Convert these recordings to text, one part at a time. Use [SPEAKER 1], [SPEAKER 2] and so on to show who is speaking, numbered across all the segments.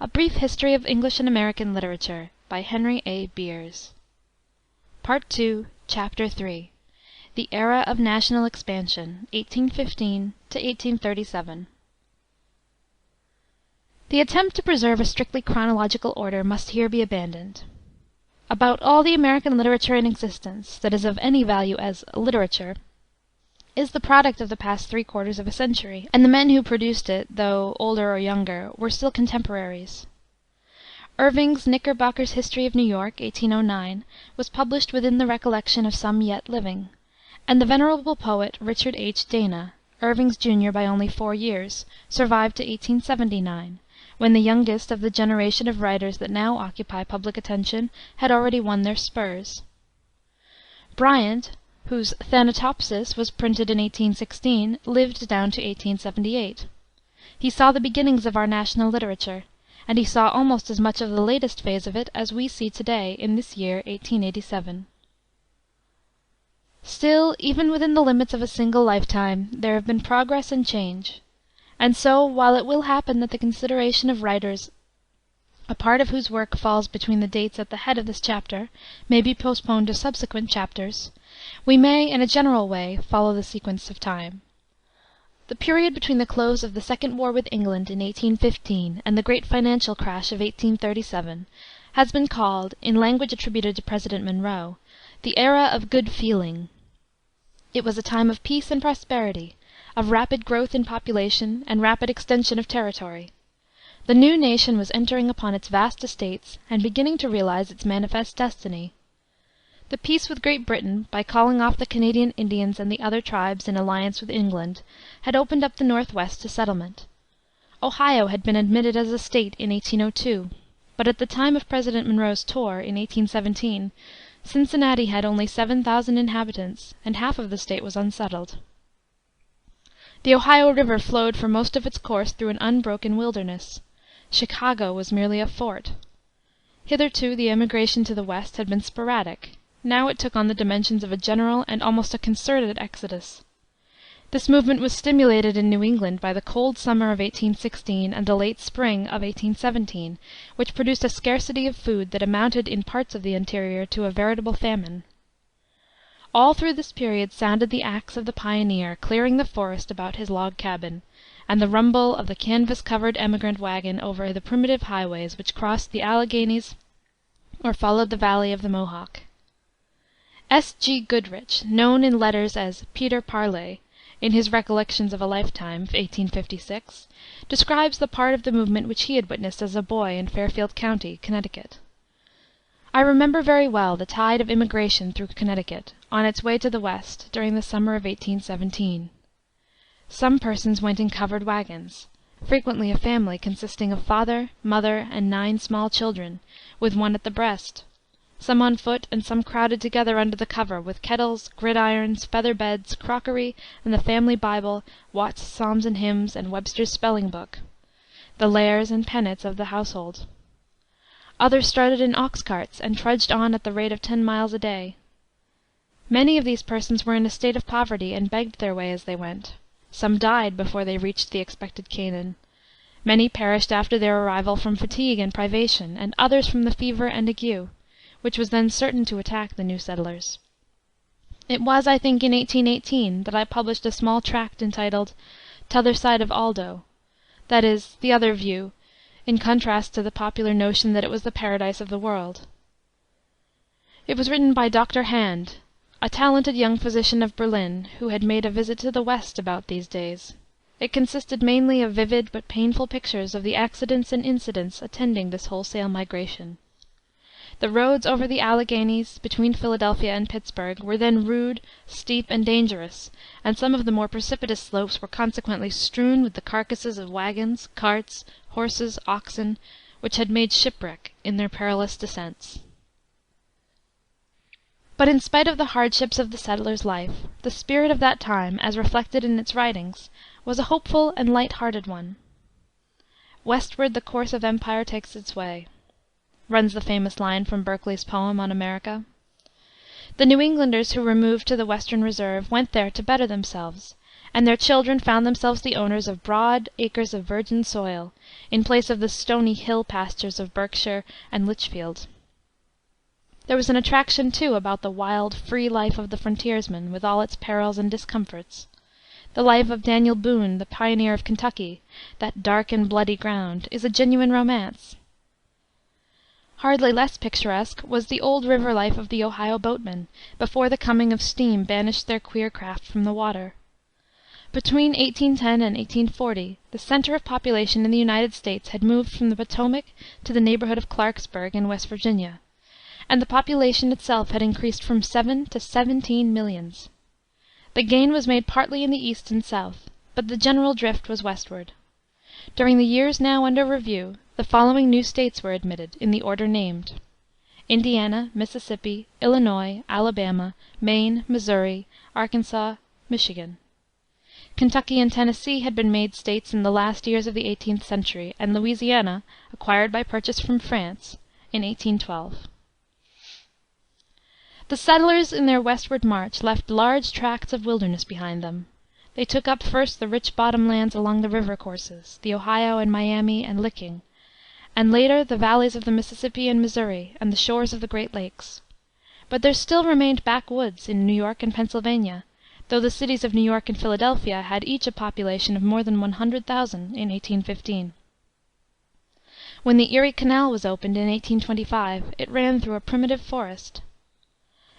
[SPEAKER 1] A Brief History of English and American Literature by Henry A. Beers. Part II, Chapter III. The Era of National Expansion, 1815 to 1837. The attempt to preserve a strictly chronological order must here be abandoned. About all the American literature in existence, that is of any value as literature, is the product of the past three-quarters of a century, and the men who produced it, though older or younger, were still contemporaries. Irving's Knickerbocker's History of New York, 1809, was published within the recollection of some yet living, and the venerable poet Richard H. Dana, Irving's junior by only 4 years, survived to 1879, when the youngest of the generation of writers that now occupy public attention had already won their spurs. Bryant, whose Thanatopsis was printed in 1816, lived down to 1878. He saw the beginnings of our national literature, and he saw almost as much of the latest phase of it as we see today in this year 1887. Still, even within the limits of a single lifetime, there have been progress and change, and so, while it will happen that the consideration of writers, a part of whose work falls between the dates at the head of this chapter, may be postponed to subsequent chapters, we may, in a general way, follow the sequence of time. The period between the close of the Second War with England in 1815 and the great financial crash of 1837 has been called, in language attributed to President Monroe, the era of good feeling. It was a time of peace and prosperity, of rapid growth in population and rapid extension of territory. The new nation was entering upon its vast estates and beginning to realize its manifest destiny. The peace with Great Britain, by calling off the Canadian Indians and the other tribes in alliance with England, had opened up the Northwest to settlement. Ohio had been admitted as a state in 1802, but at the time of President Monroe's tour, in 1817, Cincinnati had only 7,000 inhabitants, and half of the state was unsettled. The Ohio River flowed for most of its course through an unbroken wilderness. Chicago was merely a fort. Hitherto the emigration to the West had been sporadic. Now it took on the dimensions of a general and almost a concerted exodus. This movement was stimulated in New England by the cold summer of 1816 and the late spring of 1817, which produced a scarcity of food that amounted in parts of the interior to a veritable famine. All through this period sounded the axe of the pioneer clearing the forest about his log cabin, and the rumble of the canvas-covered emigrant wagon over the primitive highways which crossed the Alleghanies or followed the valley of the Mohawk. S. G. Goodrich, known in letters as Peter Parley, in his Recollections of a Lifetime, 1856, describes the part of the movement which he had witnessed as a boy in Fairfield County, Connecticut. I remember very well the tide of immigration through Connecticut, on its way to the West, during the summer of 1817. Some persons went in covered wagons, frequently a family consisting of father, mother, and 9 small children, with one at the breast, some on foot and some crowded together under the cover, with kettles, gridirons, feather beds, crockery, and the family Bible, Watts' Psalms and Hymns, and Webster's Spelling Book, the lares and penates of the household. Others started in ox carts, and trudged on at the rate of 10 miles a day. Many of these persons were in a state of poverty, and begged their way as they went. Some died before they reached the expected Canaan. Many perished after their arrival from fatigue and privation, and others from the fever and ague, which was then certain to attack the new settlers. It was, I think, in 1818 that I published a small tract entitled "T'other Side of Aldo," that is, the other view, in contrast to the popular notion that it was the paradise of the world. It was written by Dr. Hand, a talented young physician of Berlin, who had made a visit to the West about these days. It consisted mainly of vivid but painful pictures of the accidents and incidents attending this wholesale migration. The roads over the Alleghanies, between Philadelphia and Pittsburgh, were then rude, steep, and dangerous, and some of the more precipitous slopes were consequently strewn with the carcasses of wagons, carts, horses, oxen, which had made shipwreck in their perilous descents. But in spite of the hardships of the settler's life, the spirit of that time, as reflected in its writings, was a hopeful and light-hearted one. "Westward the course of empire takes its way," runs the famous line from Berkeley's poem on America. The New Englanders who removed to the Western Reserve went there to better themselves, and their children found themselves the owners of broad acres of virgin soil, in place of the stony hill pastures of Berkshire and Lichfield. There was an attraction, too, about the wild, free life of the frontiersman, with all its perils and discomforts. The life of Daniel Boone, the pioneer of Kentucky, that dark and bloody ground, is a genuine romance. Hardly less picturesque was the old river life of the Ohio boatmen, before the coming of steam banished their queer craft from the water. Between 1810 and 1840 the center of population in the United States had moved from the Potomac to the neighborhood of Clarksburg, in West Virginia, and the population itself had increased from 7 to 17 millions. The gain was made partly in the East and South, but the general drift was westward. During the years now under review, the following new states were admitted, in the order named: Indiana, Mississippi, Illinois, Alabama, Maine, Missouri, Arkansas, Michigan. Kentucky and Tennessee had been made states in the last years of the 18th century, and Louisiana, acquired by purchase from France, in 1812. The settlers in their westward march left large tracts of wilderness behind them. They took up first the rich bottom lands along the river courses, the Ohio and Miami and Licking, and later the valleys of the Mississippi and Missouri, and the shores of the Great Lakes. But there still remained backwoods in New York and Pennsylvania, though the cities of New York and Philadelphia had each a population of more than 100,000 in 1815. When the Erie Canal was opened in 1825, it ran through a primitive forest.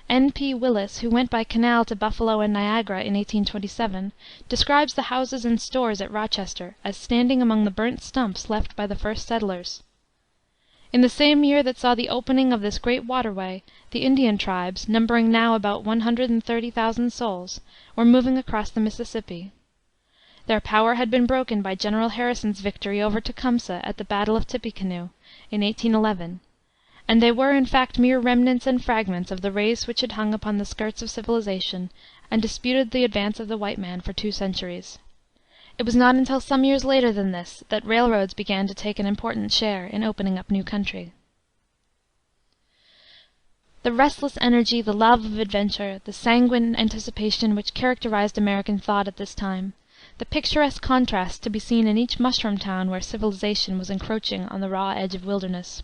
[SPEAKER 1] N. P. Willis, who went by canal to Buffalo and Niagara in 1827, describes the houses and stores at Rochester as standing among the burnt stumps left by the first settlers. In the same year that saw the opening of this great waterway, the Indian tribes, numbering now about 130,000 souls, were moving across the Mississippi. Their power had been broken by General Harrison's victory over Tecumseh at the battle of Tippecanoe, in 1811, and they were in fact mere remnants and fragments of the race which had hung upon the skirts of civilization and disputed the advance of the white man for 2 centuries. It was not until some years later than this that railroads began to take an important share in opening up new country. The restless energy, the love of adventure, the sanguine anticipation which characterized American thought at this time, the picturesque contrasts to be seen in each mushroom town where civilization was encroaching on the raw edge of wilderness,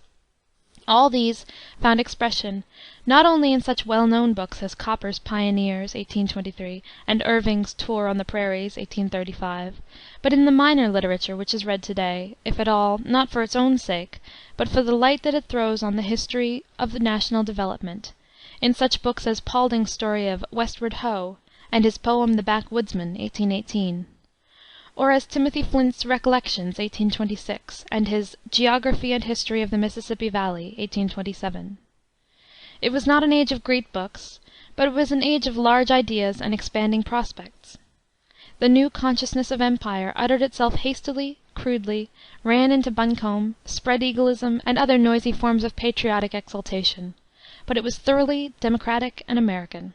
[SPEAKER 1] all these found expression not only in such well-known books as Copper's Pioneers, 1823, and Irving's Tour on the Prairies, 1835, but in the minor literature which is read today, if at all, not for its own sake, but for the light that it throws on the history of the national development, in such books as Paulding's story of Westward Ho! And his poem The Backwoodsman, 1818, or as Timothy Flint's Recollections, 1826, and his Geography and History of the Mississippi Valley, 1827. It was not an age of great books, but it was an age of large ideas and expanding prospects. The new consciousness of empire uttered itself hastily, crudely, ran into buncombe, spread-eagleism, and other noisy forms of patriotic exultation, but it was thoroughly democratic and American.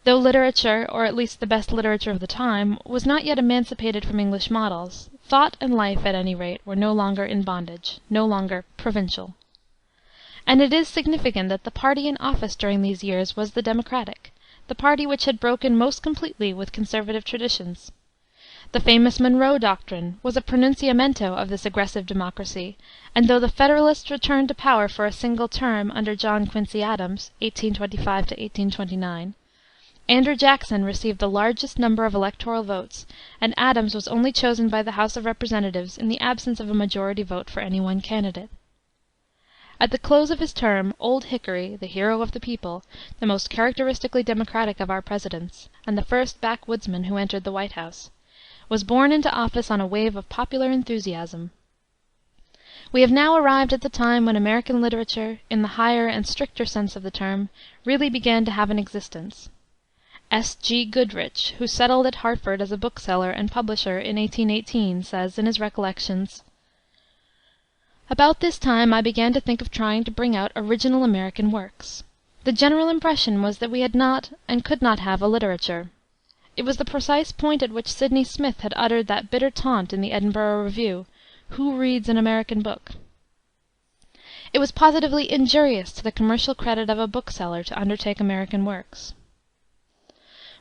[SPEAKER 1] Though literature, or at least the best literature of the time, was not yet emancipated from English models, thought and life, at any rate, were no longer in bondage, no longer provincial. And it is significant that the party in office during these years was the Democratic, the party which had broken most completely with conservative traditions. The famous Monroe Doctrine was a pronunciamento of this aggressive democracy, and though the Federalists returned to power for a single term under John Quincy Adams, 1825 to 1829, Andrew Jackson received the largest number of electoral votes, and Adams was only chosen by the House of Representatives in the absence of a majority vote for any one candidate. At the close of his term, Old Hickory, the hero of the people, the most characteristically democratic of our presidents, and the first backwoodsman who entered the White House, was borne into office on a wave of popular enthusiasm. We have now arrived at the time when American literature, in the higher and stricter sense of the term, really began to have an existence. S. G. Goodrich, who settled at Hartford as a bookseller and publisher in 1818, says in his Recollections, "About this time I began to think of trying to bring out original American works. The general impression was that we had not and could not have a literature. It was the precise point at which Sidney Smith had uttered that bitter taunt in the Edinburgh Review, 'Who reads an American book?' It was positively injurious to the commercial credit of a bookseller to undertake American works.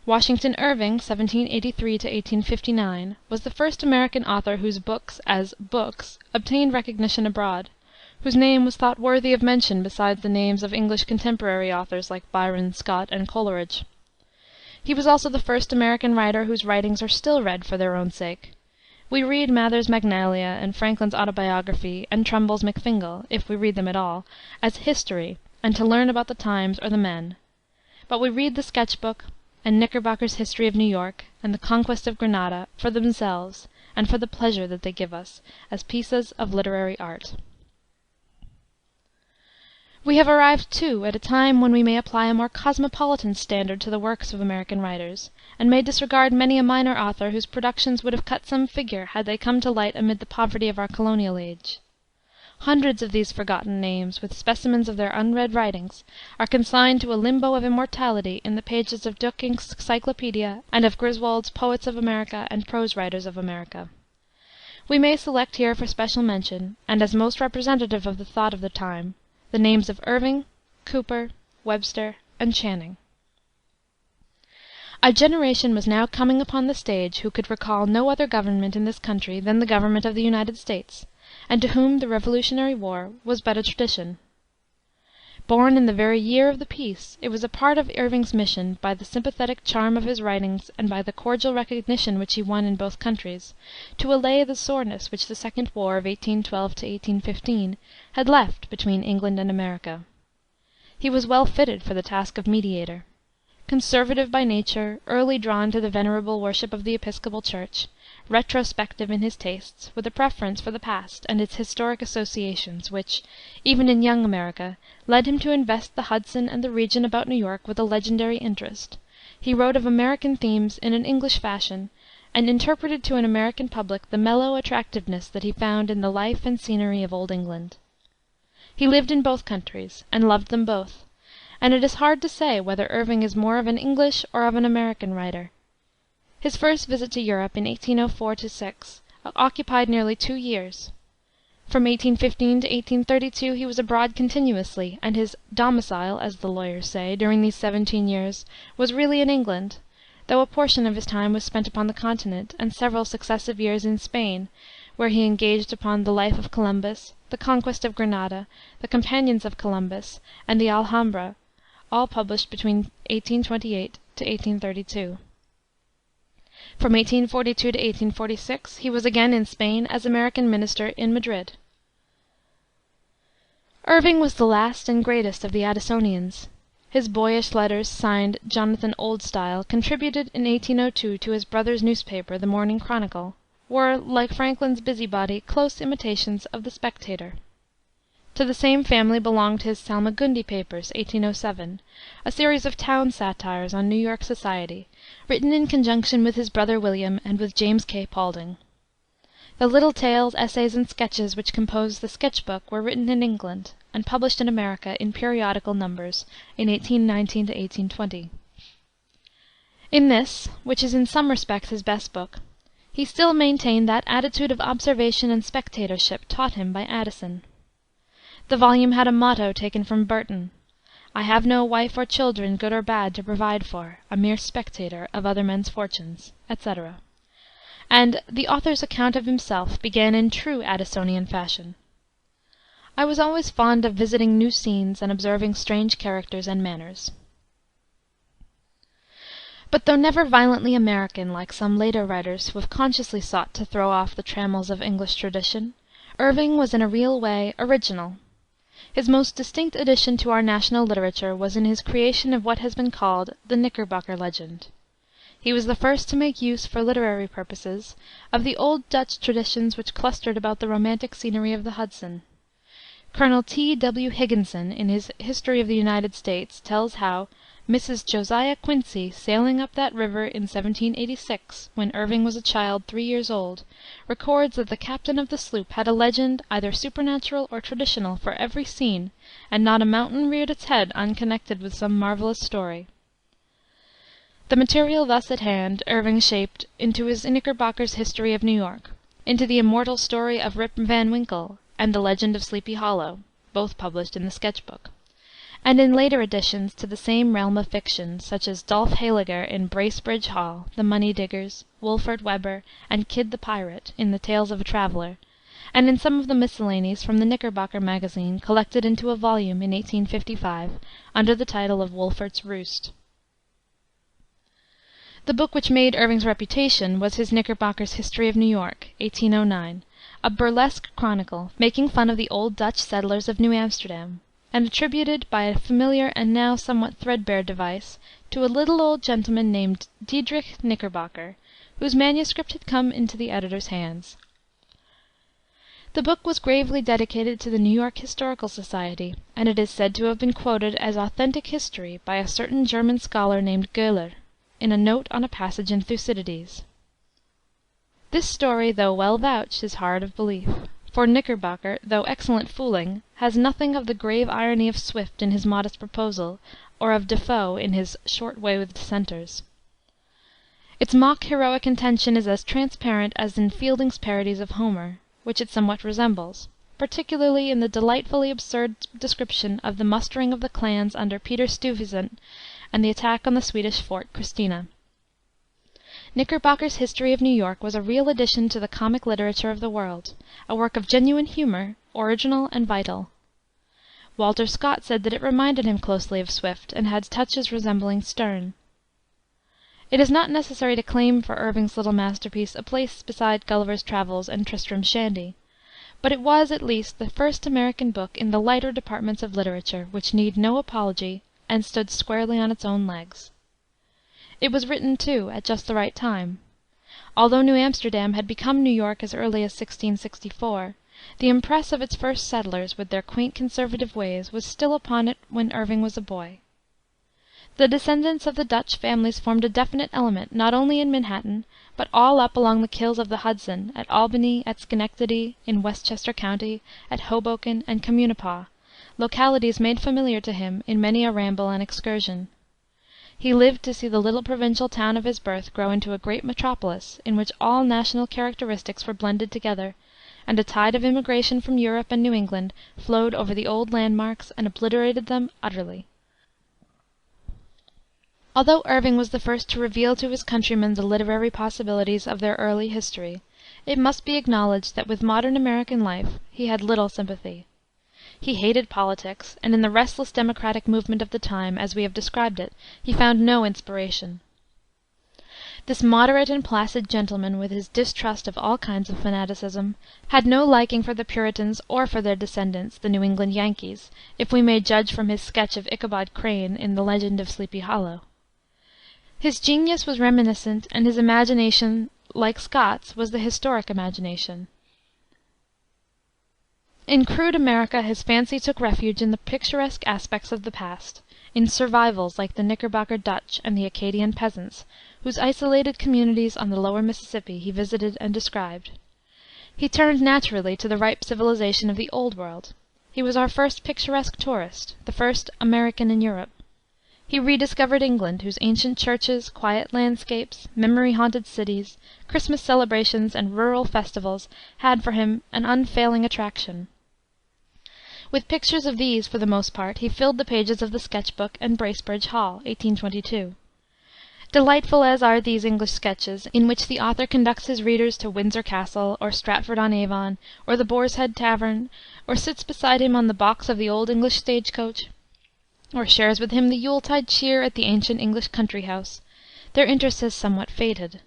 [SPEAKER 1] Washington Irving (1783 1859) was the first American author whose books, as books, obtained recognition abroad, whose name was thought worthy of mention beside the names of English contemporary authors like Byron, Scott, and Coleridge. He was also the first American writer whose writings are still read for their own sake. We read Mather's Magnalia and Franklin's Autobiography and Trumbull's McFingal, if we read them at all, as history and to learn about the times or the men. But we read the Sketch Book and Knickerbocker's History of New York and the Conquest of Granada for themselves and for the pleasure that they give us, as pieces of literary art. We have arrived, too, at a time when we may apply a more cosmopolitan standard to the works of American writers, and may disregard many a minor author whose productions would have cut some figure had they come to light amid the poverty of our colonial age. Hundreds of these forgotten names, with specimens of their unread writings, are consigned to a limbo of immortality in the pages of Duyckinck's Cyclopedia and of Griswold's Poets of America and Prose Writers of America. We may select here for special mention, and as most representative of the thought of the time, the names of Irving, Cooper, Webster, and Channing. A generation was now coming upon the stage who could recall no other government in this country than the government of the United States, and to whom the Revolutionary War was but a tradition. Born in the very year of the peace, it was a part of Irving's mission, by the sympathetic charm of his writings and by the cordial recognition which he won in both countries, to allay the soreness which the Second War of 1812 1815 had left between England and America. He was well fitted for the task of mediator. Conservative by nature, early drawn to the venerable worship of the Episcopal Church, retrospective in his tastes, with a preference for the past and its historic associations, which, even in young America, led him to invest the Hudson and the region about New York with a legendary interest, he wrote of American themes in an English fashion, and interpreted to an American public the mellow attractiveness that he found in the life and scenery of Old England. He lived in both countries, and loved them both, and it is hard to say whether Irving is more of an English or of an American writer. His first visit to Europe in 1804 6 occupied nearly 2 years. From 1815 to 1832 he was abroad continuously, and his domicile, as the lawyers say, during these 17 years, was really in England, though a portion of his time was spent upon the Continent, and several successive years in Spain, where he engaged upon the Life of Columbus, the Conquest of Granada, the Companions of Columbus, and the Alhambra, all published between 1828 to 1832. From 1842 to 1846 he was again in Spain as American minister in Madrid. Irving was the last and greatest of the Addisonians. His boyish letters, signed Jonathan Oldstyle, contributed in 1802 to his brother's newspaper, the Morning Chronicle, were, like Franklin's Busybody, close imitations of the Spectator. To the same family belonged his Salmagundi Papers, 1807, a series of town satires on New York society, written in conjunction with his brother William and with James K. Paulding. The little tales, essays, and sketches which composed the Sketch Book were written in England, and published in America in periodical numbers in 1819 to 1820. In this, which is in some respects his best book, he still maintained that attitude of observation and spectatorship taught him by Addison. The volume had a motto taken from Burton: "I have no wife or children, good or bad, to provide for, a mere spectator of other men's fortunes," etc. And the author's account of himself began in true Addisonian fashion. "I was always fond of visiting new scenes and observing strange characters and manners." But though never violently American, like some later writers who have consciously sought to throw off the trammels of English tradition, Irving was in a real way original. His most distinct addition to our national literature was in his creation of what has been called the Knickerbocker legend. He was the first to make use, for literary purposes, of the old Dutch traditions which clustered about the romantic scenery of the Hudson. Colonel T. W. Higginson, in his History of the United States, tells how Mrs. Josiah Quincy, sailing up that river in 1786, when Irving was a child 3 years old, records that the captain of the sloop had a legend, either supernatural or traditional, for every scene, and not a mountain reared its head unconnected with some marvelous story. The material thus at hand Irving shaped into his Knickerbocker's History of New York, into the immortal story of Rip Van Winkle, and the legend of Sleepy Hollow, both published in the Sketch Book, and in later additions to the same realm of fiction, such as Dolph Heyliger in Bracebridge Hall, The Money Diggers, Wolfert Webber, and Kid the Pirate in The Tales of a Traveller, and in some of the miscellanies from the Knickerbocker Magazine collected into a volume in 1855 under the title of Wolfert's Roost. The book which made Irving's reputation was his Knickerbocker's History of New York, 1809, a burlesque chronicle making fun of the old Dutch settlers of New Amsterdam, and attributed by a familiar and now somewhat threadbare device to a little old gentleman named Diedrich Knickerbocker, whose manuscript had come into the editor's hands. The book was gravely dedicated to the New York Historical Society, and it is said to have been quoted as authentic history by a certain German scholar named Göhler, in a note on a passage in Thucydides. This story, though well vouched, is hard of belief, for Knickerbocker, though excellent fooling, has nothing of the grave irony of Swift in his Modest Proposal, or of Defoe in his Short Way with Dissenters. Its mock heroic intention is as transparent as in Fielding's parodies of Homer, which it somewhat resembles, particularly in the delightfully absurd description of the mustering of the clans under Peter Stuyvesant and the attack on the Swedish fort Christina. Knickerbocker's History of New York was a real addition to the comic literature of the world, a work of genuine humor, original and vital. Walter Scott said that it reminded him closely of Swift, and had touches resembling Sterne. It is not necessary to claim for Irving's little masterpiece a place beside Gulliver's Travels and Tristram Shandy, but it was, at least, the first American book in the lighter departments of literature which need no apology, and stood squarely on its own legs. It was written, too, at just the right time. Although New Amsterdam had become New York as early as 1664, the impress of its first settlers, with their quaint conservative ways, was still upon it when Irving was a boy. The descendants of the Dutch families formed a definite element not only in Manhattan, but all up along the quills of the Hudson, at Albany, at Schenectady, in Westchester County, at Hoboken and Communipaw, localities made familiar to him in many a ramble and excursion. He lived to see the little provincial town of his birth grow into a great metropolis, in which all national characteristics were blended together, and a tide of immigration from Europe and New England flowed over the old landmarks and obliterated them utterly. Although Irving was the first to reveal to his countrymen the literary possibilities of their early history, it must be acknowledged that with modern American life he had little sympathy. He hated politics, and in the restless democratic movement of the time, as we have described it, he found no inspiration. This moderate and placid gentleman, with his distrust of all kinds of fanaticism, had no liking for the Puritans or for their descendants, the New England Yankees, if we may judge from his sketch of Ichabod Crane in The Legend of Sleepy Hollow. His genius was reminiscent, and his imagination, like Scott's, was the historic imagination. In crude America his fancy took refuge in the picturesque aspects of the past, in survivals like the Knickerbocker Dutch and the Acadian peasants, whose isolated communities on the lower Mississippi he visited and described. He turned naturally to the ripe civilization of the Old World. He was our first picturesque tourist, the first American in Europe. He rediscovered England, whose ancient churches, quiet landscapes, memory-haunted cities, Christmas celebrations, and rural festivals had for him an unfailing attraction. With pictures of these, for the most part, he filled the pages of the Sketch Book and Bracebridge Hall, 1822. Delightful as are these English sketches, in which the author conducts his readers to Windsor Castle, or Stratford-on-Avon, or the Boar's Head Tavern, or sits beside him on the box of the old English stage-coach, or shares with him the Yuletide cheer at the ancient English country-house, their interest has somewhat faded.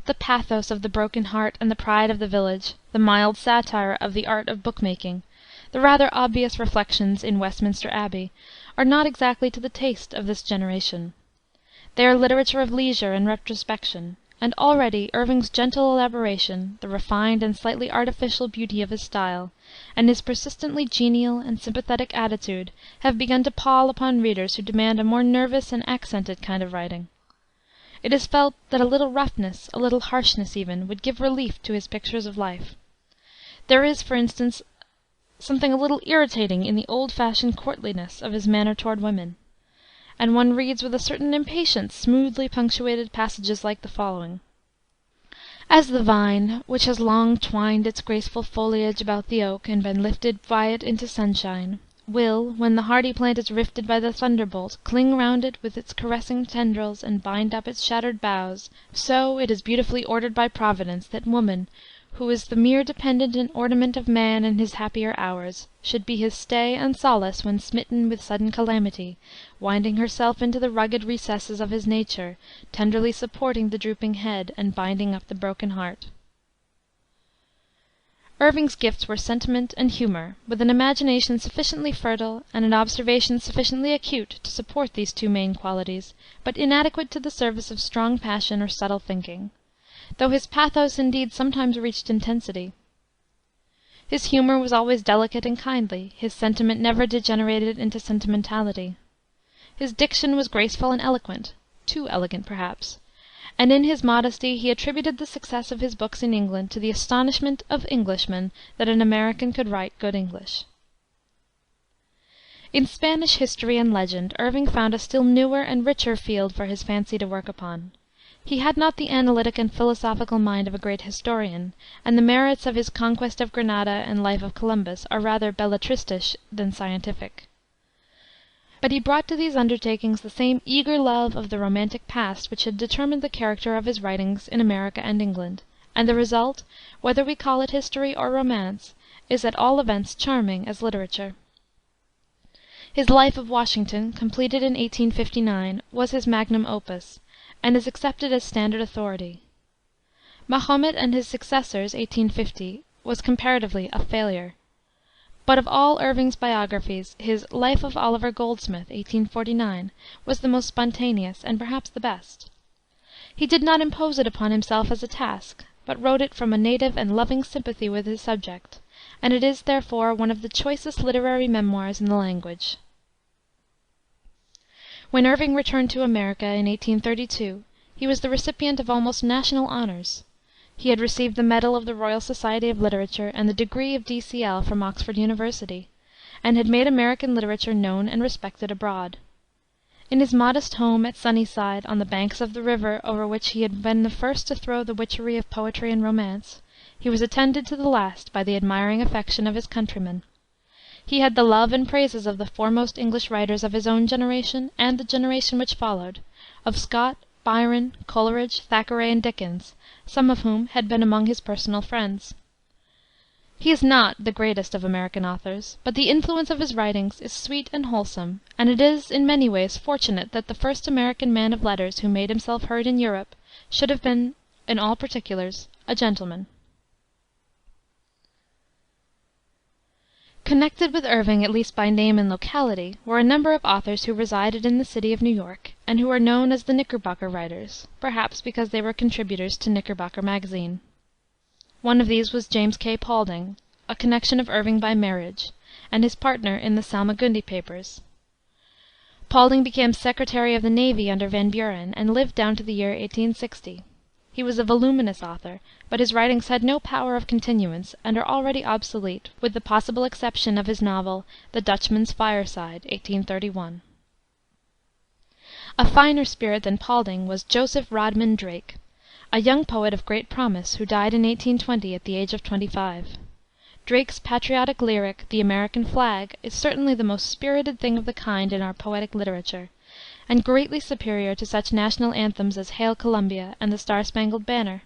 [SPEAKER 1] The pathos of the broken heart and the pride of the village, the mild satire of the art of book-making, the rather obvious reflections in Westminster Abbey, are not exactly to the taste of this generation. They are literature of leisure and retrospection, and already Irving's gentle elaboration, the refined and slightly artificial beauty of his style, and his persistently genial and sympathetic attitude have begun to pall upon readers who demand a more nervous and accented kind of writing. It is felt that a little roughness, a little harshness even, would give relief to his pictures of life. There is, for instance, something a little irritating in the old-fashioned courtliness of his manner toward women, and one reads with a certain impatience smoothly punctuated passages like the following: "As the vine, which has long twined its graceful foliage about the oak and been lifted by it into sunshine, will, when the hardy plant is rifted by the thunderbolt, cling round it with its caressing tendrils and bind up its shattered boughs, so it is beautifully ordered by Providence that woman, who is the mere dependent and ornament of man in his happier hours, should be his stay and solace when smitten with sudden calamity, winding herself into the rugged recesses of his nature, tenderly supporting the drooping head, and binding up the broken heart. Irving's gifts were sentiment and humor, with an imagination sufficiently fertile and an observation sufficiently acute to support these two main qualities, but inadequate to the service of strong passion or subtle thinking, though his pathos indeed sometimes reached intensity. His humor was always delicate and kindly, his sentiment never degenerated into sentimentality. His diction was graceful and eloquent, too elegant perhaps, and in his modesty he attributed the success of his books in England to the astonishment of Englishmen that an American could write good English. In Spanish history and legend Irving found a still newer and richer field for his fancy to work upon. He had not the analytic and philosophical mind of a great historian, and the merits of his Conquest of Granada and Life of Columbus are rather belletristisch than scientific. But he brought to these undertakings the same eager love of the romantic past which had determined the character of his writings in America and England, and the result, whether we call it history or romance, is at all events charming as literature. His Life of Washington, completed in 1859, was his magnum opus, and is accepted as standard authority. Mahomet and his Successors, 1850, was comparatively a failure. But of all Irving's biographies, his Life of Oliver Goldsmith, 1849, was the most spontaneous and perhaps the best. He did not impose it upon himself as a task, but wrote it from a native and loving sympathy with his subject, and it is, therefore, one of the choicest literary memoirs in the language. When Irving returned to America in 1832, he was the recipient of almost national honors. He had received the medal of the Royal Society of Literature and the degree of D.C.L. from Oxford University, and had made American literature known and respected abroad. In his modest home at Sunnyside, on the banks of the river over which he had been the first to throw the witchery of poetry and romance, he was attended to the last by the admiring affection of his countrymen. He had the love and praises of the foremost English writers of his own generation and the generation which followed, of Scott, Byron, Coleridge, Thackeray, and Dickens, some of whom had been among his personal friends. He is not the greatest of American authors, but the influence of his writings is sweet and wholesome, and it is in many ways fortunate that the first American man of letters who made himself heard in Europe should have been, in all particulars, a gentleman. Connected with Irving, at least by name and locality, were a number of authors who resided in the city of New York, and who are known as the Knickerbocker writers, perhaps because they were contributors to Knickerbocker Magazine. One of these was James K. Paulding, a connection of Irving by marriage, and his partner in the Salmagundi papers. Paulding became Secretary of the Navy under Van Buren, and lived down to the year 1860. He was a voluminous author, but his writings had no power of continuance, and are already obsolete, with the possible exception of his novel, The Dutchman's Fireside, 1831. A finer spirit than Paulding was Joseph Rodman Drake, a young poet of great promise, who died in 1820 at the age of 25. Drake's patriotic lyric, The American Flag, is certainly the most spirited thing of the kind in our poetic literature, and greatly superior to such national anthems as Hail Columbia and the Star-Spangled Banner.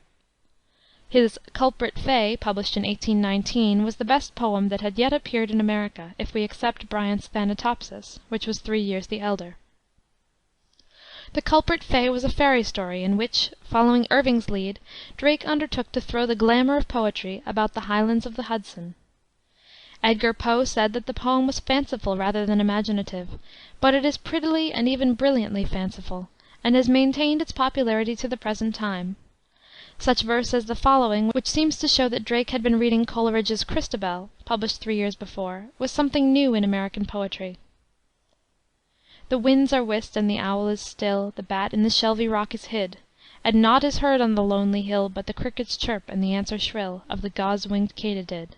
[SPEAKER 1] His Culprit Fay, published in 1819, was the best poem that had yet appeared in America, if we except Bryant's Thanatopsis, which was 3 years the elder. The Culprit Fay was a fairy story in which, following Irving's lead, Drake undertook to throw the glamour of poetry about the highlands of the Hudson. Edgar Poe said that the poem was fanciful rather than imaginative, but it is prettily and even brilliantly fanciful, and has maintained its popularity to the present time. Such verse as the following, which seems to show that Drake had been reading Coleridge's Christabel, published 3 years before, was something new in American poetry. The winds are whist and the owl is still, the bat in the shelvy rock is hid, and naught is heard on the lonely hill but the cricket's chirp and the answer shrill of the gauze-winged katydid,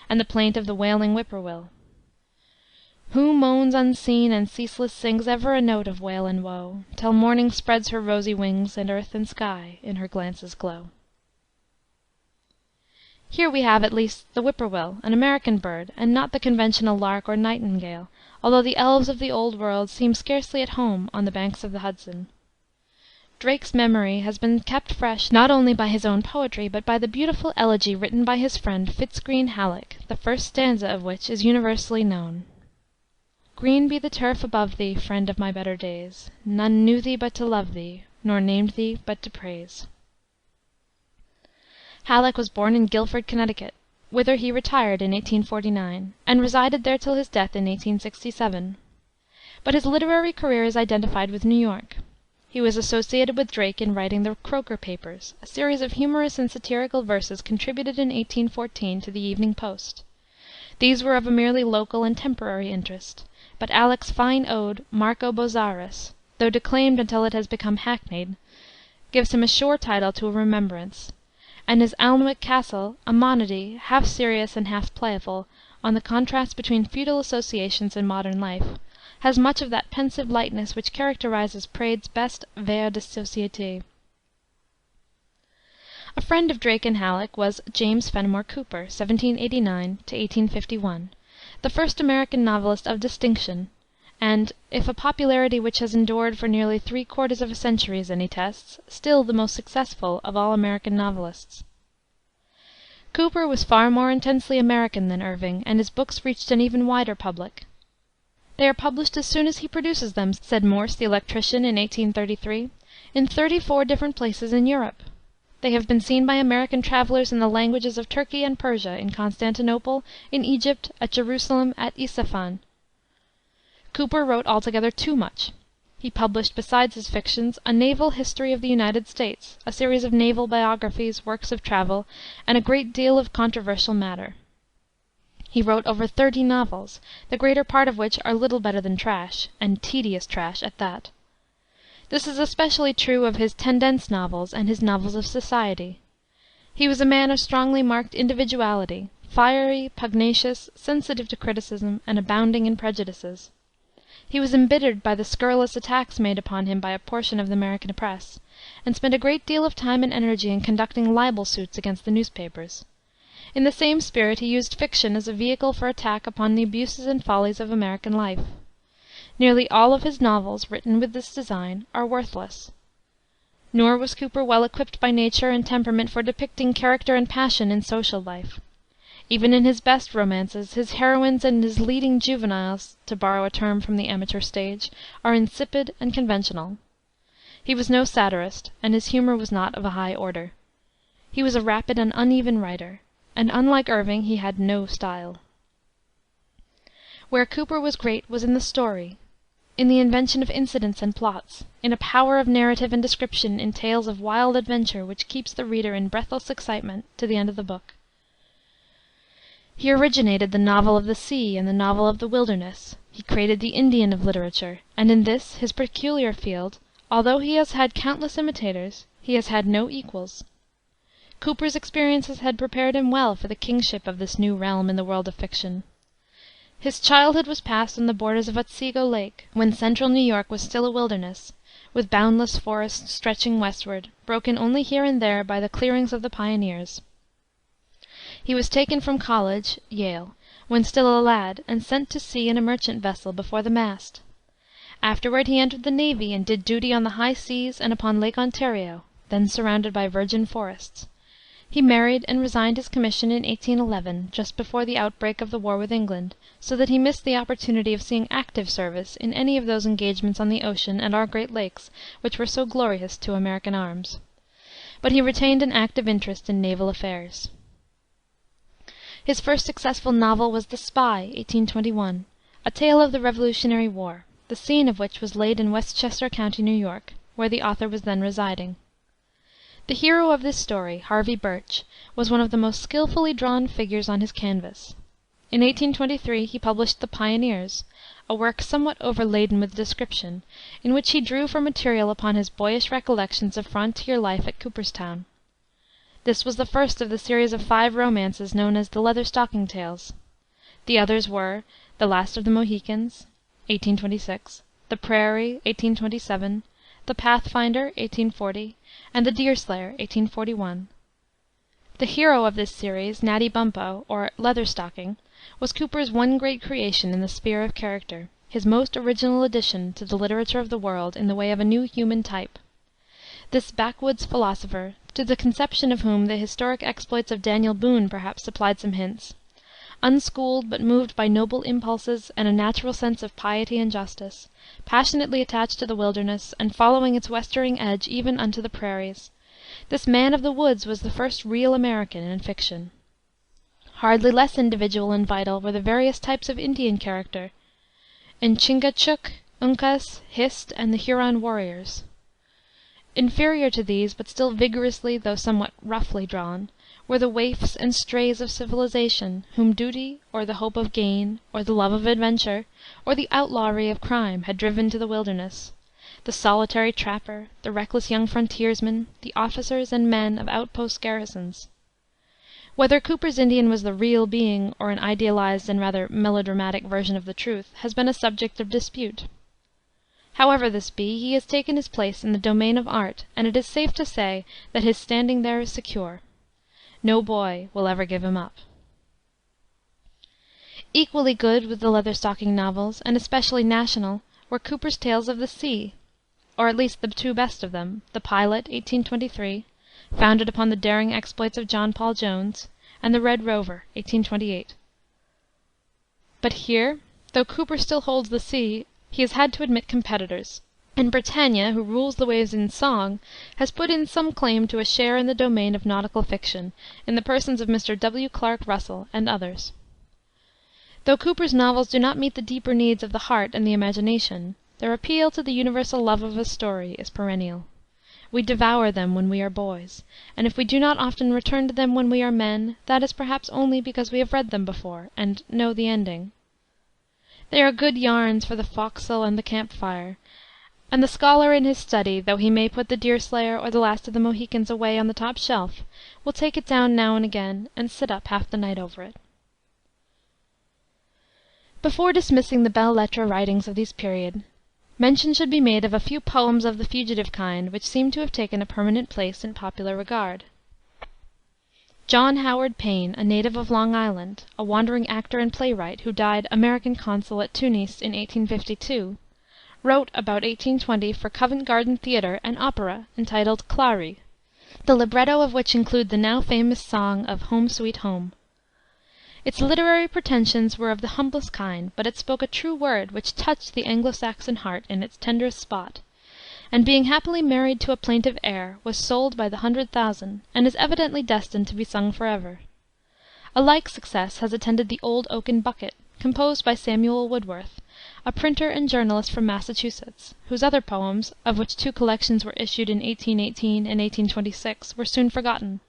[SPEAKER 1] and the plaint of the wailing whippoorwill. Who moans unseen and ceaseless sings ever a note of wail and woe, till morning spreads her rosy wings, and earth and sky in her glances glow. Here we have, at least, the whippoorwill, an American bird, and not the conventional lark or nightingale, although the elves of the Old World seem scarcely at home on the banks of the Hudson. Drake's memory has been kept fresh not only by his own poetry, but by the beautiful elegy written by his friend Fitz-Greene Halleck, the first stanza of which is universally known: "Green be the turf above thee, friend of my better days; none knew thee but to love thee, nor named thee but to praise." Halleck was born in Guilford, Connecticut, whither he retired in 1849, and resided there till his death in 1867. But his literary career is identified with New York. He was associated with Drake in writing the Croker Papers, a series of humorous and satirical verses contributed in 1814 to the Evening Post. These were of a merely local and temporary interest, but Halleck's fine ode, Marco Bozzaris, though declaimed until it has become hackneyed, gives him a sure title to a remembrance, and his Alnwick Castle, a monody, half serious and half playful, on the contrast between feudal associations and modern life, has much of that pensive lightness which characterizes Praed's best vers de société. A friend of Drake and Halleck was James Fenimore Cooper (1789 1851), the first American novelist of distinction, and, if a popularity which has endured for nearly three-quarters of a century is any test, still the most successful of all American novelists. Cooper was far more intensely American than Irving, and his books reached an even wider public. "They are published as soon as he produces them," said Morse the electrician in 1833, "in 34 different places in Europe. They have been seen by American travelers in the languages of Turkey and Persia, in Constantinople, in Egypt, at Jerusalem, at Isfahan." Cooper wrote altogether too much. He published, besides his fictions, a naval history of the United States, a series of naval biographies, works of travel, and a great deal of controversial matter. He wrote over 30 novels, the greater part of which are little better than trash, and tedious trash at that. This is especially true of his Tendenz novels and his novels of society. He was a man of strongly marked individuality, fiery, pugnacious, sensitive to criticism, and abounding in prejudices. He was embittered by the scurrilous attacks made upon him by a portion of the American press, and spent a great deal of time and energy in conducting libel suits against the newspapers. In the same spirit he used fiction as a vehicle for attack upon the abuses and follies of American life. Nearly all of his novels, written with this design, are worthless. Nor was Cooper well equipped by nature and temperament for depicting character and passion in social life. Even in his best romances, his heroines and his leading juveniles, to borrow a term from the amateur stage, are insipid and conventional. He was no satirist, and his humor was not of a high order. He was a rapid and uneven writer, and, unlike Irving, he had no style. Where Cooper was great was in the story, in the invention of incidents and plots, in a power of narrative and description in tales of wild adventure which keeps the reader in breathless excitement to the end of the book. He originated the novel of the sea and the novel of the wilderness. He created the Indian of literature, and in this, his peculiar field, although he has had countless imitators, he has had no equals. Cooper's experiences had prepared him well for the kingship of this new realm in the world of fiction. His childhood was passed on the borders of Otsego Lake, when central New York was still a wilderness, with boundless forests stretching westward, broken only here and there by the clearings of the pioneers. He was taken from college, Yale, when still a lad, and sent to sea in a merchant vessel before the mast. Afterward he entered the navy and did duty on the high seas and upon Lake Ontario, then surrounded by virgin forests. He married and resigned his commission in 1811, just before the outbreak of the war with England, so that he missed the opportunity of seeing active service in any of those engagements on the ocean and our Great Lakes which were so glorious to American arms. But he retained an active interest in naval affairs. His first successful novel was The Spy, 1821, a tale of the Revolutionary War, the scene of which was laid in Westchester County, New York, where the author was then residing. The hero of this story, Harvey Burch, was one of the most skillfully drawn figures on his canvas. In 1823 he published The Pioneers, a work somewhat overladen with description, in which he drew for material upon his boyish recollections of frontier life at Cooperstown. This was the first of the series of 5 romances known as the Leather Stocking Tales. The others were The Last of the Mohicans, 1826, The Prairie, 1827, The Pathfinder, 1840, and The Deerslayer, 1841. The hero of this series, Natty Bumppo, or Leatherstocking, was Cooper's one great creation in the sphere of character, his most original addition to the literature of the world in the way of a new human type. This backwoods philosopher, to the conception of whom the historic exploits of Daniel Boone perhaps supplied some hints, unschooled but moved by noble impulses and a natural sense of piety and justice, passionately attached to the wilderness, and following its westering edge even unto the prairies, this man of the woods was the first real American in fiction. Hardly less individual and vital were the various types of Indian character in Chingachgook, Uncas, Hist, and the Huron warriors. Inferior to these, but still vigorously though somewhat roughly drawn, were the waifs and strays of civilization, whom duty, or the hope of gain, or the love of adventure, or the outlawry of crime had driven to the wilderness, the solitary trapper, the reckless young frontiersman, the officers and men of outpost garrisons. Whether Cooper's Indian was the real being, or an idealized and rather melodramatic version of the truth, has been a subject of dispute. However this be, he has taken his place in the domain of art, and it is safe to say that his standing there is secure. No boy will ever give him up. Equally good with the Leatherstocking novels, and especially national, were Cooper's Tales of the Sea, or at least the two best of them, The Pilot, 1823, founded upon the daring exploits of John Paul Jones, and The Red Rover, 1828. But here, though Cooper still holds the sea, he has had to admit competitors, and Britannia, who rules the waves in song, has put in some claim to a share in the domain of nautical fiction, in the persons of Mr. W. Clark Russell and others. Though Cooper's novels do not meet the deeper needs of the heart and the imagination, their appeal to the universal love of a story is perennial. We devour them when we are boys, and if we do not often return to them when we are men, that is perhaps only because we have read them before, and know the ending. They are good yarns for the forecastle and the camp fire, and the scholar in his study, though he may put the Deerslayer or the Last of the Mohicans away on the top shelf, will take it down now and again, and sit up half the night over it. Before dismissing the belles lettres writings of this period, mention should be made of a few poems of the fugitive kind which seem to have taken a permanent place in popular regard. John Howard Payne, a native of Long Island, a wandering actor and playwright who died American consul at Tunis in 1852, wrote about 1820 for Covent Garden Theatre an opera entitled Clary, the libretto of which include the now famous song of Home, Sweet Home. Its literary pretensions were of the humblest kind, but it spoke a true word which touched the Anglo-Saxon heart in its tenderest spot, and being happily married to a plaintive air, was sold by the 100,000, and is evidently destined to be sung forever. A like success has attended the Old Oaken Bucket, composed by Samuel Woodworth, a printer and journalist from Massachusetts, whose other poems, of which two collections were issued in 1818 and 1826, were soon forgotten.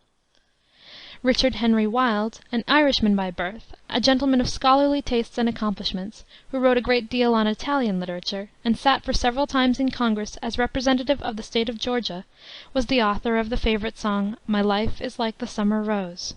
[SPEAKER 1] Richard Henry Wilde, an Irishman by birth, a gentleman of scholarly tastes and accomplishments, who wrote a great deal on Italian literature, and sat for several times in Congress as representative of the State of Georgia, was the author of the favorite song, My Life is Like the Summer Rose.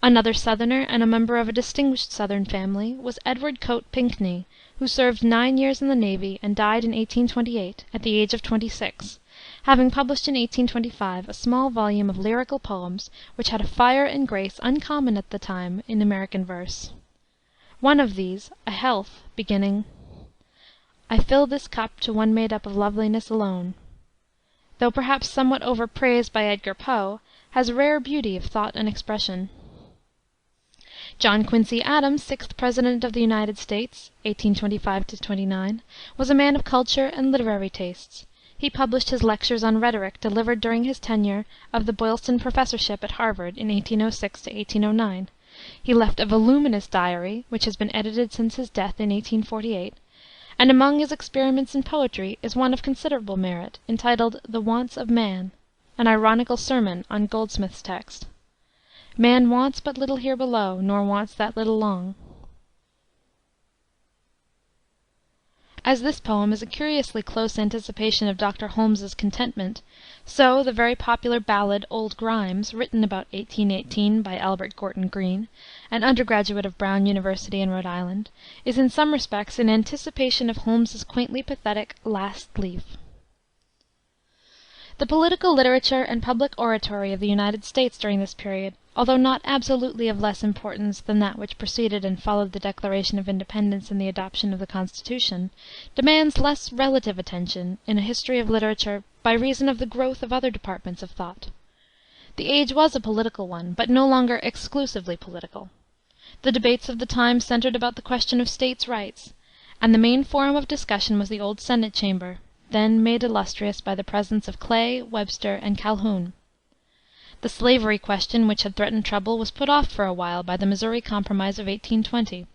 [SPEAKER 1] Another Southerner, and a member of a distinguished Southern family, was Edward Coate Pinckney, who served 9 years in the navy and died in 1828, at the age of 26, having published in 1825 a small volume of lyrical poems which had a fire and grace uncommon at the time in American verse. One of these, A Health, beginning, I fill this cup to one made up of loveliness alone, though perhaps somewhat overpraised by Edgar Poe, has rare beauty of thought and expression. John Quincy Adams, 6th President of the United States, 1825-29, was a man of culture and literary tastes. He published his lectures on rhetoric delivered during his tenure of the Boylston Professorship at Harvard in 1806-1809. He left a voluminous diary, which has been edited since his death in 1848, and among his experiments in poetry is one of considerable merit, entitled The Wants of Man, an ironical sermon on Goldsmith's text. Man wants but little here below, nor wants that little long. As this poem is a curiously close anticipation of Dr. Holmes's Contentment, so the very popular ballad Old Grimes, written about 1818 by Albert Gorton Greene, an undergraduate of Brown University in Rhode Island, is in some respects in anticipation of Holmes's quaintly pathetic Last Leaf. The political literature and public oratory of the United States during this period, although not absolutely of less importance than that which preceded and followed the Declaration of Independence and the adoption of the Constitution, demands less relative attention in a history of literature by reason of the growth of other departments of thought. The age was a political one, but no longer exclusively political. The debates of the time centered about the question of states' rights, and the main forum of discussion was the old Senate chamber, then made illustrious by the presence of Clay, Webster, and Calhoun. The slavery question which had threatened trouble was put off for a while by the Missouri Compromise of 1820,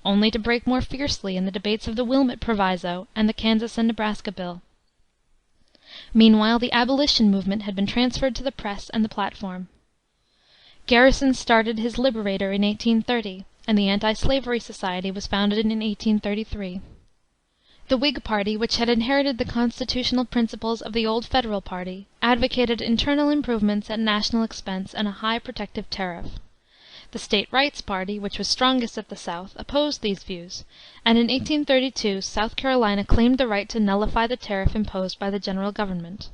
[SPEAKER 1] only to break more fiercely in the debates of the Wilmot Proviso and the Kansas and Nebraska Bill. Meanwhile the abolition movement had been transferred to the press and the platform. Garrison started his Liberator in 1830, and the Anti-Slavery Society was founded in 1833. The Whig party, which had inherited the constitutional principles of the old Federal party, advocated internal improvements at national expense and a high protective tariff. The State Rights party, which was strongest at the South, opposed these views, and in 1832 South Carolina claimed the right to nullify the tariff imposed by the general government.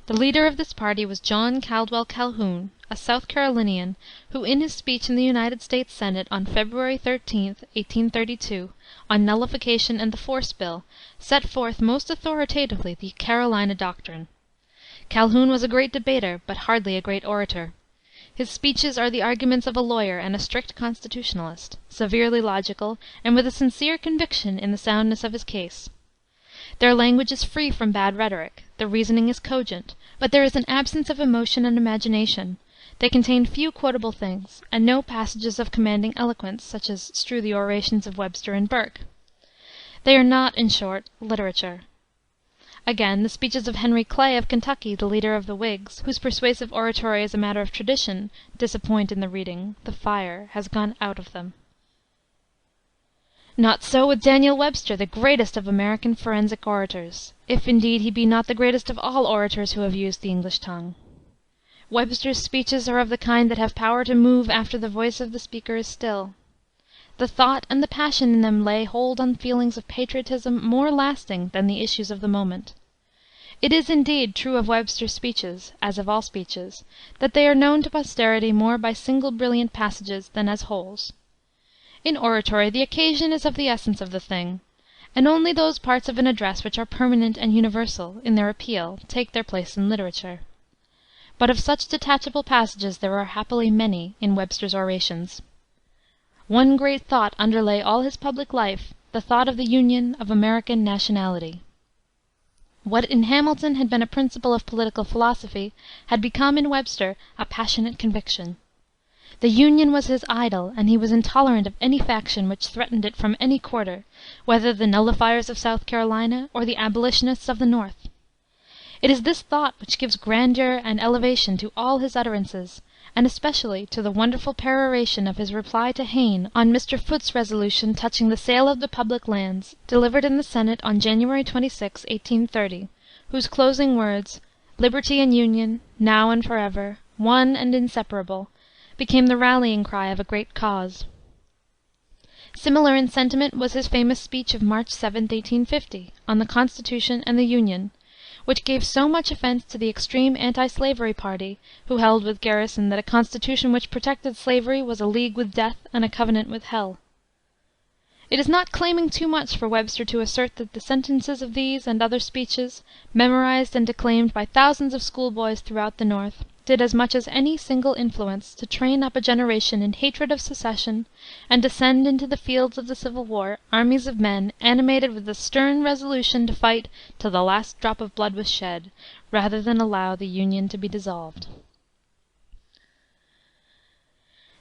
[SPEAKER 1] The leader of this party was John Caldwell Calhoun, a South Carolinian, who in his speech in the United States Senate on February 13, 1832, on nullification and the Force Bill, set forth most authoritatively the Carolina doctrine. Calhoun was a great debater, but hardly a great orator. His speeches are the arguments of a lawyer and a strict constitutionalist, severely logical, and with a sincere conviction in the soundness of his case. Their language is free from bad rhetoric, the reasoning is cogent, but there is an absence of emotion and imagination. They contain few quotable things, and no passages of commanding eloquence, such as strew the orations of Webster and Burke. They are not, in short, literature. Again, the speeches of Henry Clay of Kentucky, the leader of the Whigs, whose persuasive oratory is a matter of tradition, disappoint in the reading. The fire has gone out of them. Not so with Daniel Webster, the greatest of American forensic orators, if indeed he be not the greatest of all orators who have used the English tongue. Webster's speeches are of the kind that have power to move after the voice of the speaker is still. The thought and the passion in them lay hold on feelings of patriotism more lasting than the issues of the moment. It is indeed true of Webster's speeches, as of all speeches, that they are known to posterity more by single brilliant passages than as wholes. In oratory the occasion is of the essence of the thing, and only those parts of an address which are permanent and universal in their appeal take their place in literature. But of such detachable passages there are happily many in Webster's orations. One great thought underlay all his public life, the thought of the Union of American nationality. What in Hamilton had been a principle of political philosophy had become in Webster a passionate conviction. The Union was his idol, and he was intolerant of any faction which threatened it from any quarter, whether the nullifiers of South Carolina or the abolitionists of the North. It is this thought which gives grandeur and elevation to all his utterances, and especially to the wonderful peroration of his reply to Hayne on Mr. Foote's resolution touching the sale of the public lands, delivered in the Senate on January 26, 1830, whose closing words, "Liberty and Union, now and forever, one and inseparable," became the rallying cry of a great cause. Similar in sentiment was his famous speech of March 7, 1850, on the Constitution and the Union, which gave so much offense to the extreme anti-slavery party, who held with Garrison that a constitution which protected slavery was a league with death and a covenant with hell. It is not claiming too much for Webster to assert that the sentences of these and other speeches, memorized and declaimed by thousands of schoolboys throughout the North, did as much as any single influence to train up a generation in hatred of secession, and to send into the fields of the Civil War armies of men animated with the stern resolution to fight till the last drop of blood was shed, rather than allow the Union to be dissolved.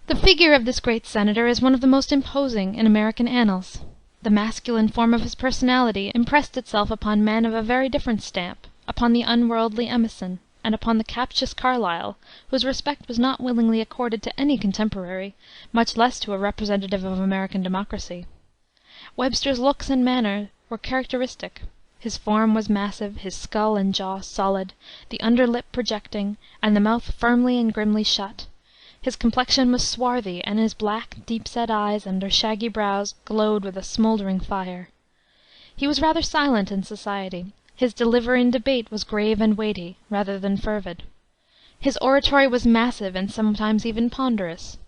[SPEAKER 1] The figure of this great senator is one of the most imposing in American annals. The masculine form of his personality impressed itself upon men of a very different stamp, upon the unworldly Emerson, and upon the captious Carlyle, whose respect was not willingly accorded to any contemporary, much less to a representative of American democracy. Webster's looks and manner were characteristic. His form was massive, his skull and jaw solid, the under lip projecting, and the mouth firmly and grimly shut. His complexion was swarthy, and his black, deep-set eyes under shaggy brows glowed with a smoldering fire. He was rather silent in society, His delivery in debate was grave and weighty, rather than fervid. His oratory was massive and sometimes even ponderous.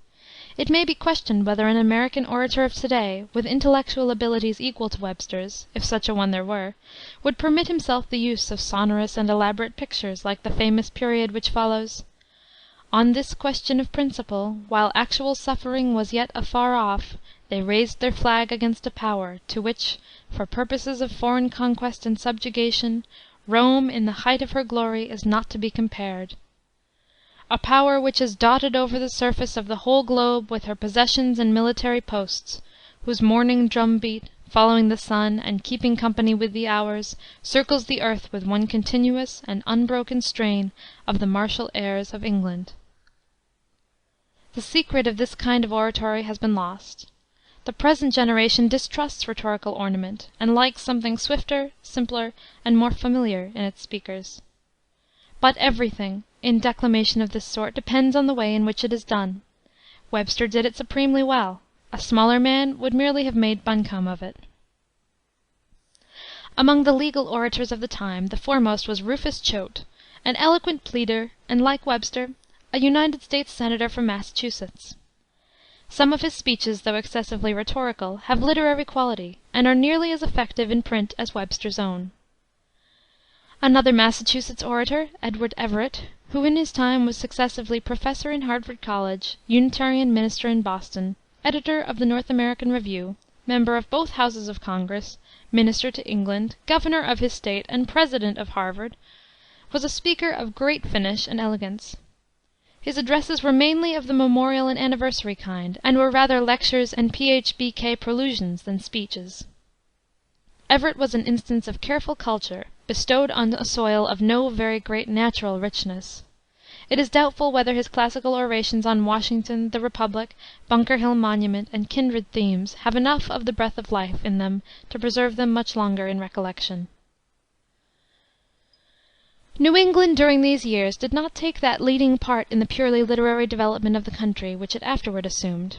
[SPEAKER 1] It may be questioned whether an American orator of to-day, with intellectual abilities equal to Webster's, if such a one there were, would permit himself the use of sonorous and elaborate pictures like the famous period which follows: "On this question of principle, while actual suffering was yet afar off, they raised their flag against a power, to which, for purposes of foreign conquest and subjugation, Rome in the height of her glory is not to be compared. A power which is dotted over the surface of the whole globe with her possessions and military posts, whose morning drum beat, following the sun and keeping company with the hours, circles the earth with one continuous and unbroken strain of the martial airs of England." The secret of this kind of oratory has been lost. The present generation distrusts rhetorical ornament, and likes something swifter, simpler, and more familiar in its speakers. But everything, in declamation of this sort, depends on the way in which it is done. Webster did it supremely well. A smaller man would merely have made buncombe of it. Among the legal orators of the time, the foremost was Rufus Choate, an eloquent pleader, and, like Webster, a United States senator from Massachusetts. Some of his speeches, though excessively rhetorical, have literary quality, and are nearly as effective in print as Webster's own. Another Massachusetts orator, Edward Everett, who in his time was successively professor in Harvard College, Unitarian minister in Boston, editor of the North American Review, member of both houses of Congress, minister to England, governor of his state, and president of Harvard, was a speaker of great finish and elegance. His addresses were mainly of the memorial and anniversary kind, and were rather lectures and Ph.B.K. prolusions than speeches. Everett was an instance of careful culture, bestowed on a soil of no very great natural richness. It is doubtful whether his classical orations on Washington, the Republic, Bunker Hill Monument, and kindred themes have enough of the breath of life in them to preserve them much longer in recollection. New England during these years did not take that leading part in the purely literary development of the country which it afterward assumed.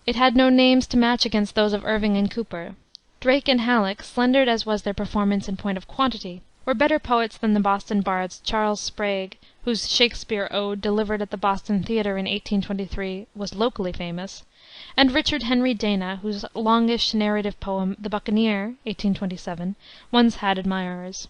[SPEAKER 1] It had no names to match against those of Irving and Cooper. Drake and Halleck, slender as was their performance in point of quantity, were better poets than the Boston bards Charles Sprague, whose Shakespeare ode, delivered at the Boston Theater in 1823, was locally famous, and Richard Henry Dana, whose longish narrative poem, The Buccaneer (1827), once had admirers.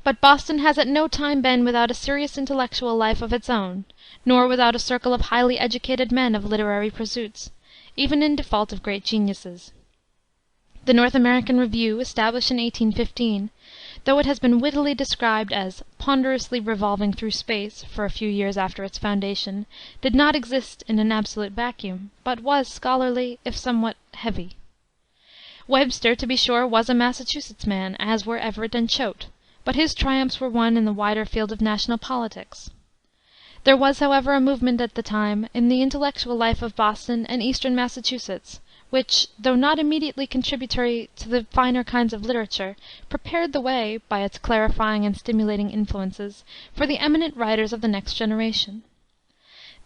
[SPEAKER 1] But Boston has at no time been without a serious intellectual life of its own, nor without a circle of highly educated men of literary pursuits, even in default of great geniuses. The North American Review, established in 1815, though it has been wittily described as "ponderously revolving through space" for a few years after its foundation, did not exist in an absolute vacuum, but was scholarly, if somewhat heavy. Webster, to be sure, was a Massachusetts man, as were Everett and Choate, but his triumphs were won in the wider field of national politics. There was, however, a movement at the time in the intellectual life of Boston and eastern Massachusetts, which, though not immediately contributory to the finer kinds of literature, prepared the way, by its clarifying and stimulating influences, for the eminent writers of the next generation.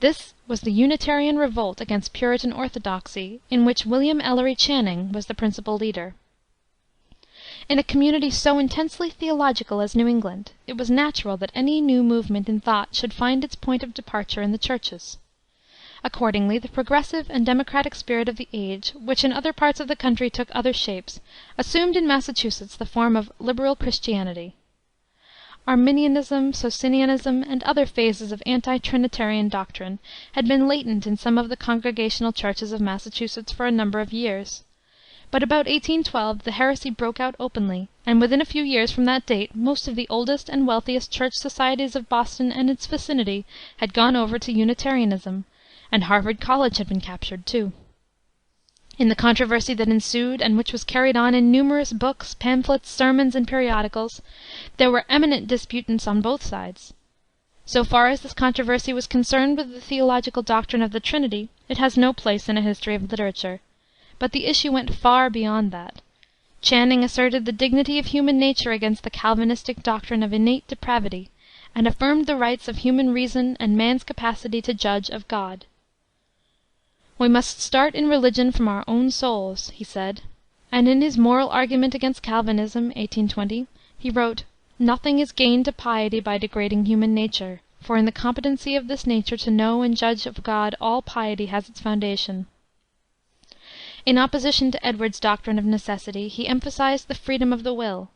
[SPEAKER 1] This was the Unitarian revolt against Puritan orthodoxy, in which William Ellery Channing was the principal leader. In a community so intensely theological as New England, it was natural that any new movement in thought should find its point of departure in the churches. Accordingly, the progressive and democratic spirit of the age, which in other parts of the country took other shapes, assumed in Massachusetts the form of liberal Christianity. Arminianism, Socinianism, and other phases of anti-Trinitarian doctrine had been latent in some of the congregational churches of Massachusetts for a number of years. But about 1812 the heresy broke out openly, and within a few years from that date most of the oldest and wealthiest church societies of Boston and its vicinity had gone over to Unitarianism, and Harvard College had been captured too. In the controversy that ensued, and which was carried on in numerous books, pamphlets, sermons, and periodicals, there were eminent disputants on both sides. So far as this controversy was concerned with the theological doctrine of the Trinity, it has no place in a history of literature. But the issue went far beyond that. Channing asserted the dignity of human nature against the Calvinistic doctrine of innate depravity, and affirmed the rights of human reason and man's capacity to judge of God. "We must start in religion from our own souls," he said, and in his Moral Argument against Calvinism, 1820, He wrote, "Nothing is gained to piety by degrading human nature, for in the competency of this nature to know and judge of God all piety has its foundation." In opposition to Edward's doctrine of necessity, he emphasized the freedom of the will.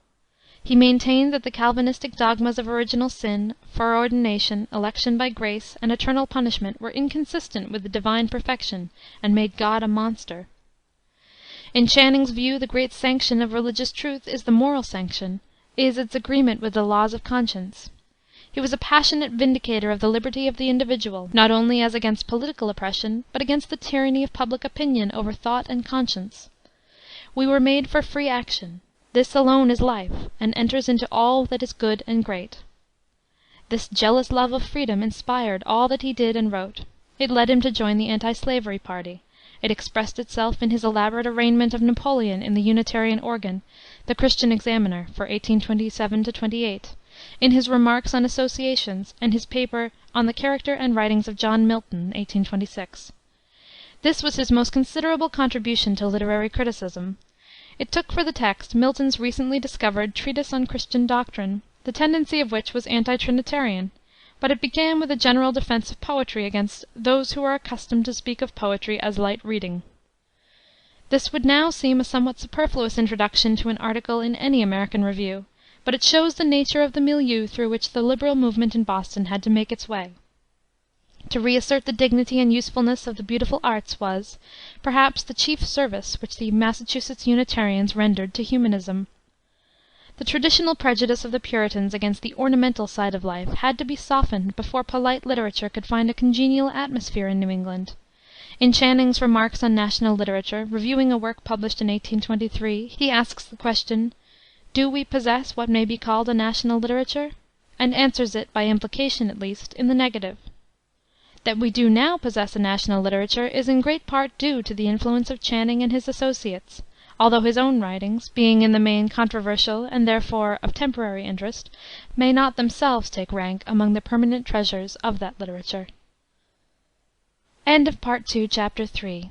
[SPEAKER 1] He maintained that the Calvinistic dogmas of original sin, foreordination, election by grace, and eternal punishment were inconsistent with the divine perfection, and made God a monster. In Channing's view the great sanction of religious truth is the moral sanction, is its agreement with the laws of conscience. He was a passionate vindicator of the liberty of the individual, not only as against political oppression, but against the tyranny of public opinion over thought and conscience. We were made for free action. This alone is life, and enters into all that is good and great. This jealous love of freedom inspired all that he did and wrote. It led him to join the anti-slavery party. It expressed itself in his elaborate arraignment of Napoleon in the Unitarian organ, the Christian Examiner, for 1827–28, in his Remarks on Associations, and his paper on the Character and Writings of John Milton, 1826. This was his most considerable contribution to literary criticism. It took for the text Milton's recently discovered Treatise on Christian Doctrine, the tendency of which was anti-Trinitarian, but it began with a general defense of poetry against those who are accustomed to speak of poetry as light reading. This would now seem a somewhat superfluous introduction to an article in any American review, but it shows the nature of the milieu through which the liberal movement in Boston had to make its way. To reassert the dignity and usefulness of the beautiful arts was, perhaps, the chief service which the Massachusetts Unitarians rendered to humanism. The traditional prejudice of the Puritans against the ornamental side of life had to be softened before polite literature could find a congenial atmosphere in New England. In Channing's Remarks on National Literature, reviewing a work published in 1823, he asks the question, "Do we possess what may be called a national literature?" and answers it, by implication at least, in the negative. That we do now possess a national literature is in great part due to the influence of Channing and his associates, although his own writings, being in the main controversial and therefore of temporary interest, may not themselves take rank among the permanent treasures of that literature. End of Part II, Chapter 3.